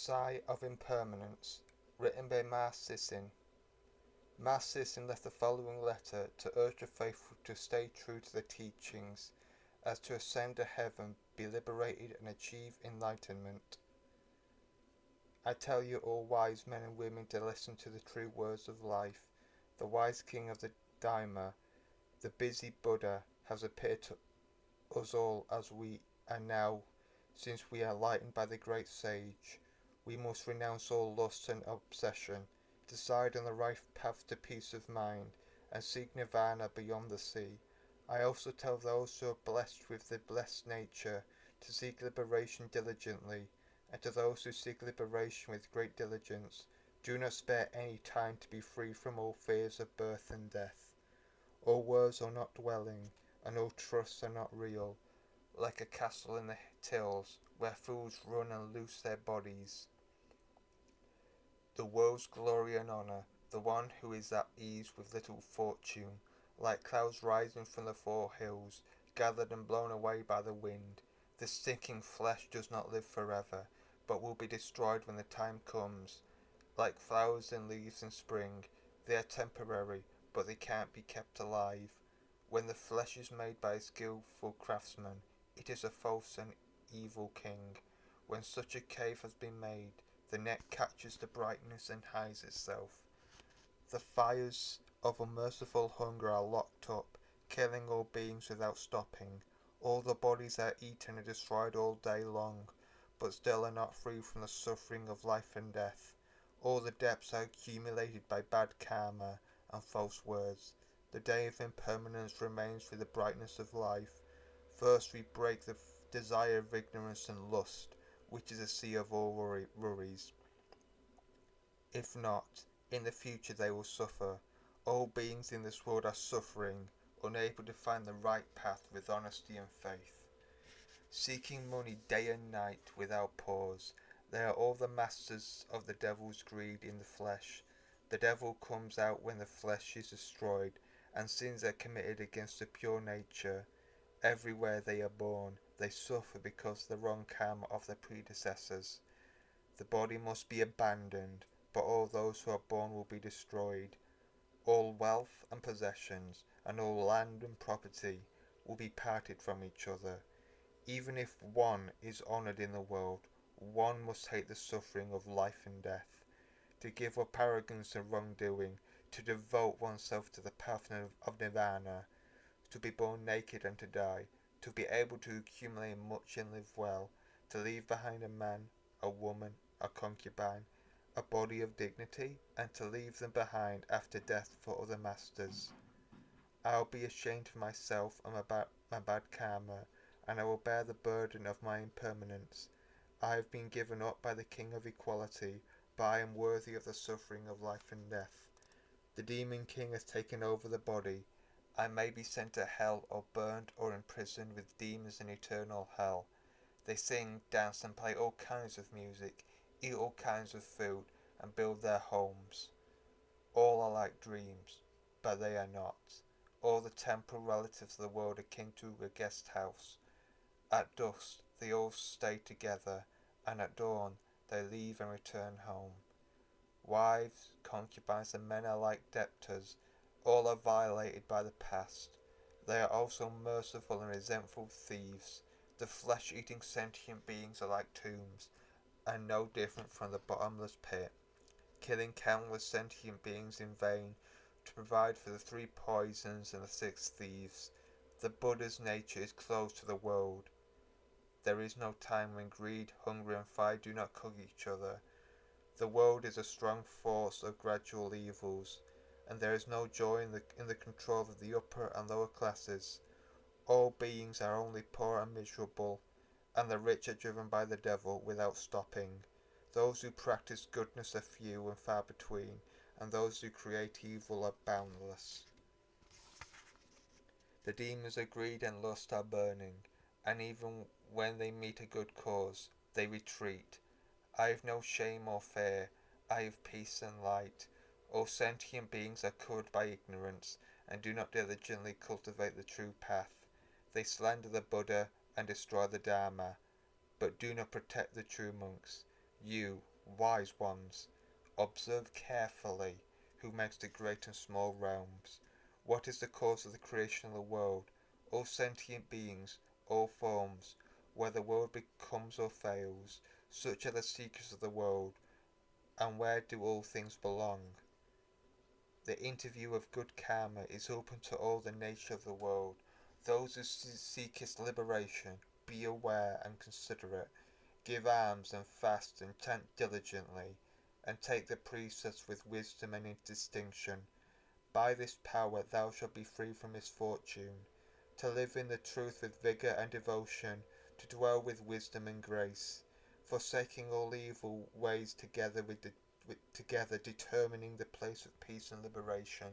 Sigh of Impermanence, written by Sisin. Sisin left the following letter to urge the faithful to stay true to the teachings, as to ascend to heaven, be liberated, and achieve enlightenment. I tell you, all wise men and women, to listen to the true words of life. The wise king of the Dharma, the busy Buddha, has appeared to us all as we are now, since we are enlightened by the great sage. We must renounce all lust and obsession, decide on the right path to peace of mind, and seek nirvana beyond the sea. I also tell those who are blessed with the blessed nature to seek liberation diligently, and to those who seek liberation with great diligence, do not spare any time to be free from all fears of birth and death. All worlds are not dwelling, and all trusts are not real, like a castle in the hills, where fools run and loose their bodies. The world's glory and honour, the one who is at ease with little fortune, like clouds rising from the four hills, gathered and blown away by the wind. The stinking flesh does not live forever, but will be destroyed when the time comes. Like flowers and leaves in spring, they are temporary, but they can't be kept alive. When the flesh is made by a skilful craftsman, it is a false and evil king. When such a cave has been made, the net catches the brightness and hides itself. The fires of unmerciful hunger are locked up, killing all beings without stopping. All the bodies are eaten and destroyed all day long, but still are not free from the suffering of life and death. All the depths are accumulated by bad karma and false words. The day of impermanence remains with the brightness of life. First we break the desire of ignorance and lust, which is a sea of all worries. If not, in the future they will suffer. All beings in this world are suffering, unable to find the right path with honesty and faith. Seeking money day and night without pause, they are all the masters of the devil's greed in the flesh. The devil comes out when the flesh is destroyed, and sins are committed against the pure nature. Everywhere they are born, they suffer because of the wrong karma of their predecessors. The body must be abandoned, but all those who are born will be destroyed. All wealth and possessions, and all land and property, will be parted from each other. Even if one is honoured in the world, one must hate the suffering of life and death. To give up arrogance and wrongdoing, to devote oneself to the path of nirvana, to be born naked and to die, to be able to accumulate much and live well, to leave behind a man, a woman, a concubine, a body of dignity, and to leave them behind after death for other masters. I'll be ashamed of myself and my bad karma, and I will bear the burden of my impermanence. I have been given up by the King of Equality, but I am worthy of the suffering of life and death. The Demon King has taken over the body. I may be sent to hell, or burned, or imprisoned with demons in eternal hell. They sing, dance, and play all kinds of music, eat all kinds of food, and build their homes. All are like dreams, but they are not. All the temporal relatives of the world are akin to a guest house. At dusk they all stay together, and at dawn they leave and return home. Wives, concubines, and men are like debtors. All are violated by the past. They are also merciful and resentful thieves. The flesh-eating sentient beings are like tombs, and no different from the bottomless pit, killing countless sentient beings in vain to provide for the three poisons and the six thieves. The Buddha's nature is closed to the world. There is no time when greed, hunger, and fire do not cook each other. The world is a strong force of gradual evils, and there is no joy in the control of the upper and lower classes. All beings are only poor and miserable, and the rich are driven by the devil without stopping. Those who practice goodness are few and far between, and those who create evil are boundless. The demons of greed and lust are burning, and even when they meet a good cause, they retreat. I have no shame or fear, I have peace and light. All sentient beings are covered by ignorance, and do not diligently cultivate the true path. They slander the Buddha and destroy the Dharma, but do not protect the true monks. You, Wise ones, observe carefully who makes the great and small realms. What is the cause of the creation of the world? All sentient beings, all forms, where the world becomes or fails, such are the seekers of the world, and where do all things belong? The interview of good karma is open to all the nature of the world. Those who seek its liberation, be aware and considerate. Give alms and fast and chant diligently, and take the precepts with wisdom and distinction. By this power thou shalt be free from misfortune, to live in the truth with vigour and devotion, to dwell with wisdom and grace, forsaking all evil ways together determining the place of peace and liberation.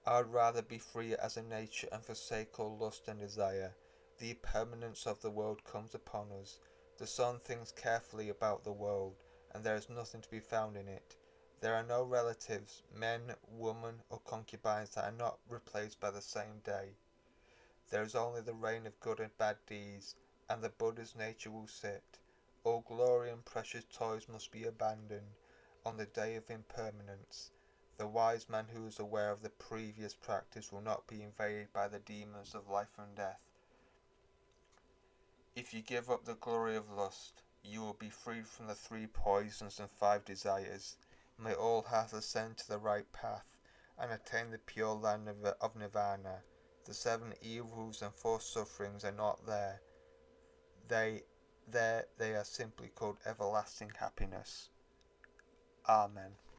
I would rather be free as a nature and forsake all lust and desire. The impermanence of the world comes upon us. The sun thinks carefully about the world, and there is nothing to be found in it. There are no relatives, men, women, or concubines that are not replaced by the same day. There is only the reign of good and bad deeds, and the Buddha's nature will sit. All glory and precious toys must be abandoned on the day of impermanence. The wise man who is aware of the previous practice will not be invaded by the demons of life and death. If you give up the glory of lust, you will be freed from the 3 poisons and 5 desires. May all hearts ascend to the right path and attain the pure land of nirvana. The 7 evils and 4 sufferings are not there. They are simply called everlasting happiness. Amen.